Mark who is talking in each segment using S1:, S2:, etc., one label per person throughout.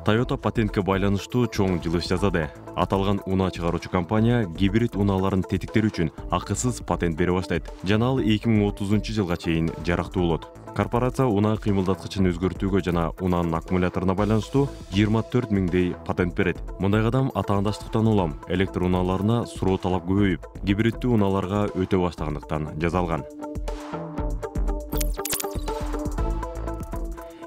S1: Toyota патентке байланыштуу чоң жылыш жасады. Аталган унаа чыгаруучу компания гибрид унааларын тетиктери үчүн акысыз патент бере баштайт. Жана ал 2030 жылга чейин жарактуу болот. Корпорация унаа кыймылдаткычын өзгөртүүгө жана унаанын аккумуляторуна байланыштуу 24 миңдей патент берет. Мындай кадам атаандаштыктан улам электр унааларына суроо талап көбөйүп, гибриддүү унааларга өтө баштагандыктан жасалган.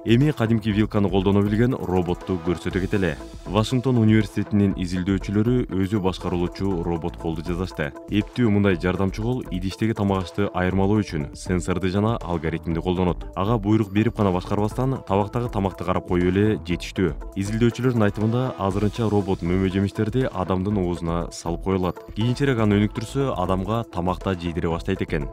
S1: Эми кадимки вилканы колдоно билген роботту көрсөтө кетели. Вашингтон университетинин изилдөөчүлөрү өзү башкарылуучу робот колду жасашты. Эптүү мындай жардамчы кол идиштеги тамак-ашты айырмалоо үчүн сенсорду жана алгоритмди колдонот. Ага буйрук берип гана башкарбастан табактагы тамакты карап коюу эле жетиштүү. Изилдөөчүлөрдүн айтымында азырынча робот мөмө жемиштерди адамдын оозуна салып коюлат. Кийинчерээк аны өнүктүрсө адамга тамакта жейдире баштайт экен.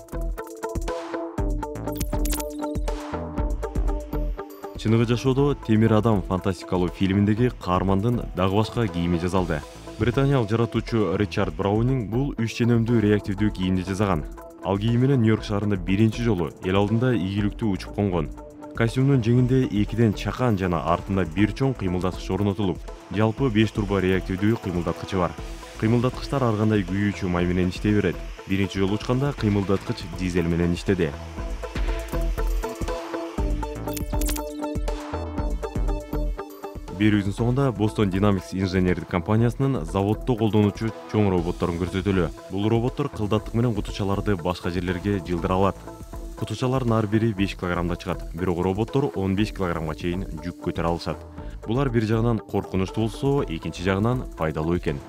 S1: Чыныгы жашоодо Темир адам фантастикалуу фильминдеги каармандын дагы башка кийими жасалды. Британиялык жаратуучу Ричард Браунинг бул 3 ченемдүү реактивдүү кийимди жасаган. Ал кийим менен Нью-Йорк шаарында биринчи жолу эл алдында ийгиликтүү учуп конгон. Костюмдун жеңинде 2ден чакан жана артында бир чоң кыймылдаткыч орнотулуп, жалпы 5 турба реактивдүү кыймылдаткычы бар. Кыймылдаткычтар ар кандай күйүүчү май менен иштей берет. Биринчи жолу учканда кыймылдаткыч дизель менен иштеди. Берүүбүздүн соңунда Boston Dynamics инженердик компаниясынын заводдо колдонуучу чоң роботторун көрсөтөлү. Бул роботтор кылдаттык менен кутучаларды башка жерлерге жылдыра алат. Кутучалардын ар бири 5 килограммда чыгат, бирок роботтор 15 килограммга чейин жүк көтөрө алышат. Булар бир жагынан коркунучтуу болсо, экинчи жагынан пайдалуу экен.